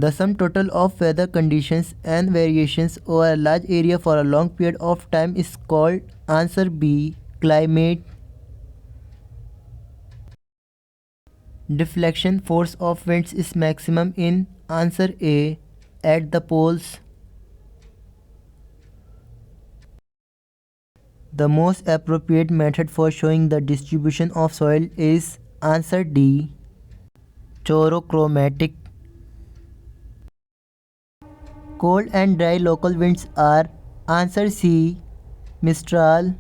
The sum total of weather conditions and variations over a large area for a long period of time is called answer B. Climate. Deflection force of winds is maximum in answer A. At the poles. The most appropriate method for showing the distribution of soil is answer D. Chorochromatic. Cold and dry local winds are answer C. Mistral.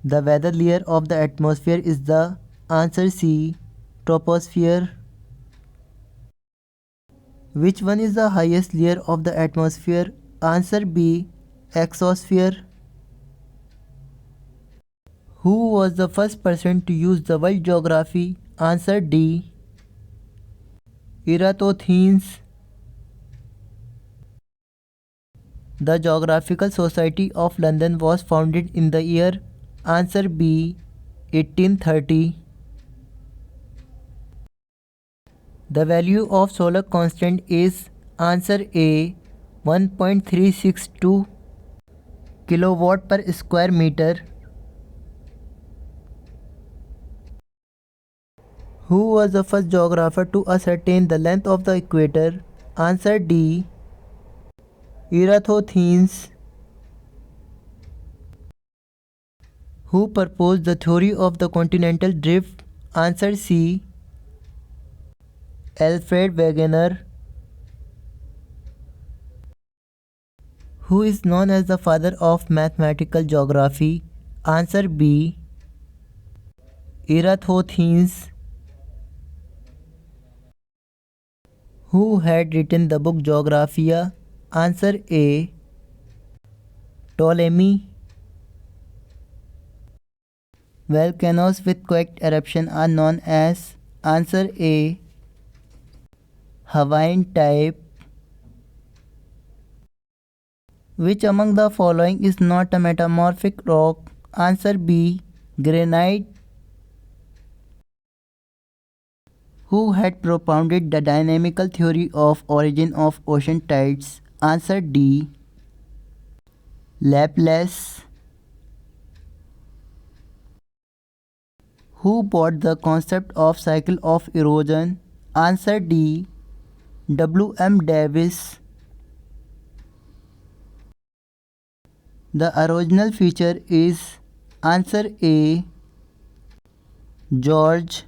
The weather layer of the atmosphere is the answer C. Troposphere. Which one is the highest layer of the atmosphere? Answer B. Exosphere. Who was the first person to use the world geography? Answer D. Eratosthenes. The Geographical Society of London was founded in the year answer B. 1830. The value of solar constant is answer A. 1.362 kilowatt per square meter. Who was the first geographer to ascertain the length of the equator? Answer D. Eratosthenes. Who proposed the theory of the continental drift? Answer C. Alfred Wegener. Who is known as the father of mathematical geography? Answer B. Eratosthenes. Who had written the book Geographia? Answer A. Ptolemy. Volcanoes with quake eruption are known as answer A. Hawaiian type. Which among the following is not a metamorphic rock? Answer B. Granite. Who had propounded the dynamical theory of origin of ocean tides? Answer D. Laplace. Who brought the concept of cycle of erosion? Answer D. W. M. Davis. The erosional feature is answer A. George.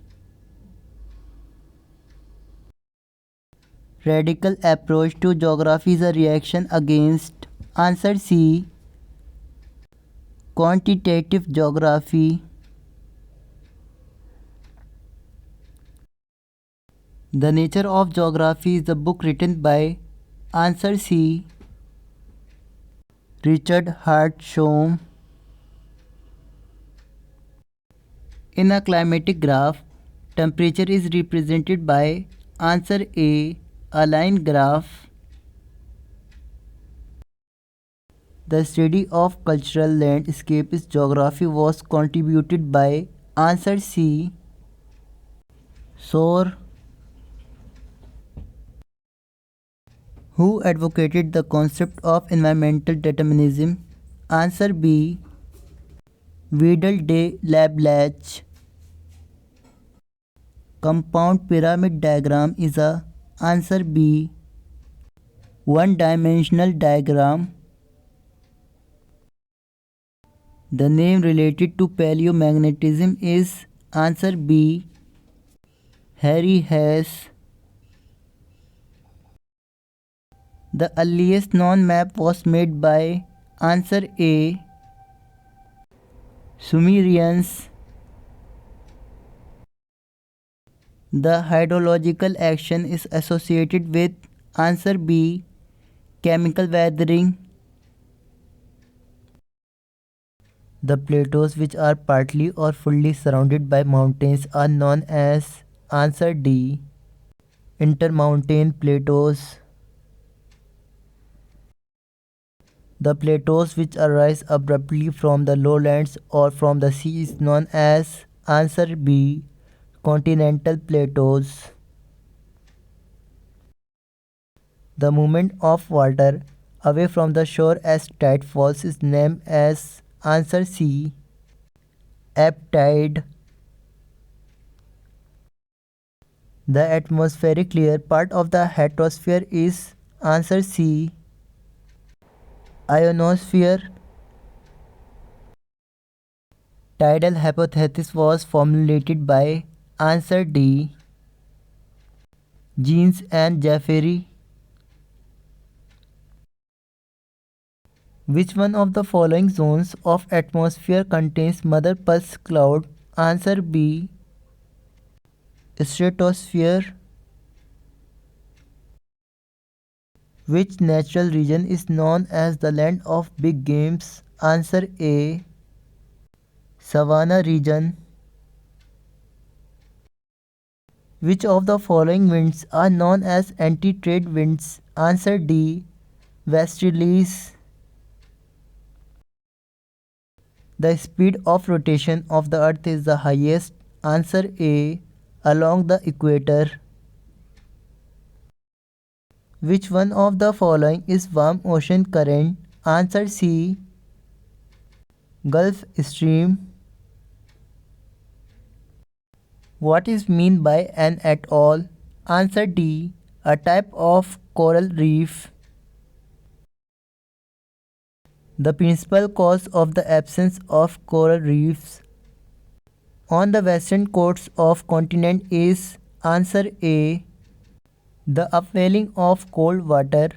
Radical approach to geography is a reaction against answer C. Quantitative geography. The Nature of Geography is the book written by answer C. Richard Hartshorne. In a climatic graph, temperature is represented by answer A. A line graph. The study of cultural landscapes geography was contributed by answer C. Shore. Who advocated the concept of environmental determinism? Answer B. Vidal de Lablache. Compound pyramid diagram is a answer B. One-dimensional diagram. The name related to paleomagnetism is answer B. Harry Hess. The earliest known map was made by answer A. Sumerians. The hydrological action is associated with answer B. Chemical weathering. The plateaus which are partly or fully surrounded by mountains are known as answer D. Intermountain plateaus. The plateaus which arise abruptly from the lowlands or from the sea is known as answer B. Continental plateaus. The movement of water away from the shore as tide falls is named as answer C. Ebb tide. The atmospheric layer part of the stratosphere is answer C. Ionosphere. Tidal hypothesis was formulated by answer D. Jeans and Jaffery. Which one of the following zones of atmosphere contains mother pulse cloud? Answer B. Stratosphere. Which natural region is known as the land of big games? Answer A. Savanna region. Which of the following winds are known as anti-trade winds? Answer D. Westerlies. The speed of rotation of the earth is the highest. Answer A. Along the equator. Which one of the following is warm ocean current? Answer C. Gulf Stream. What is meant by an atoll? Answer D. A type of coral reef. The principal cause of the absence of coral reefs on the western coasts of continent is answer A. The upwelling of cold water.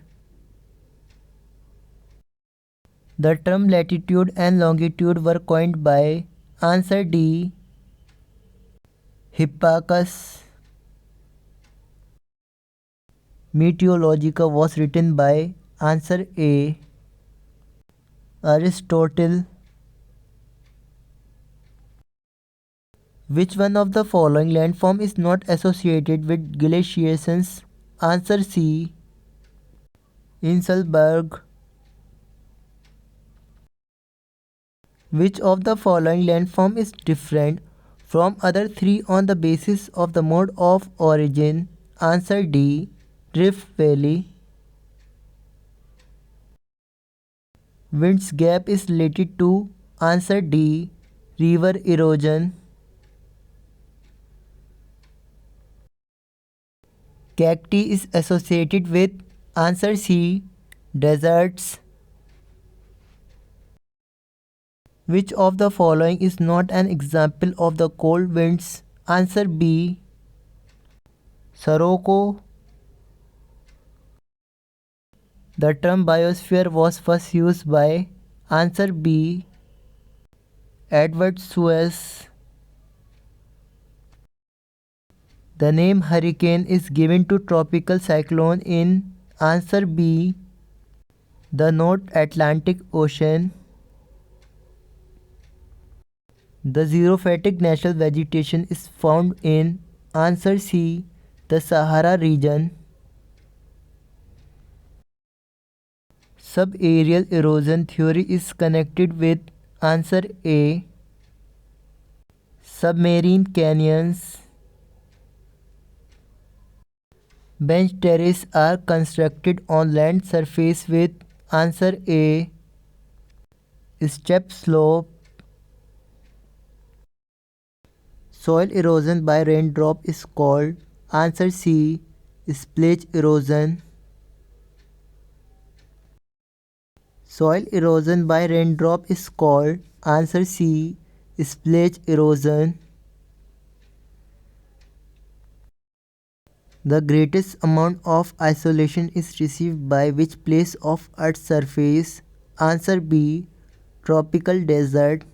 The term latitude and longitude were coined by answer D. Hipparchus. Meteorologica was written by answer A. Aristotle. Which one of the following landform is not associated with glaciations? Answer C. Inselberg. Which of the following landform is different from other three on the basis of the mode of origin? Answer D. Rift Valley. Wind's gap is related to answer D. River erosion. Cacti is associated with answer C. Deserts. Which of the following is not an example of the cold winds? Answer B. Sirocco. The term biosphere was first used by answer B. Edward Suez. The name hurricane is given to tropical cyclone in answer B. The North Atlantic Ocean. The xerophatic natural vegetation is found in answer C. The Sahara region. Subaerial erosion theory is connected with answer A. Submarine canyons. Bench terraces are constructed on land surface with answer A. Step slope. Soil erosion by raindrop is called answer C. Splage erosion. Soil erosion by raindrop is called answer C. Splage erosion. The greatest amount of isolation is received by which place of Earth's surface? Answer B. Tropical desert.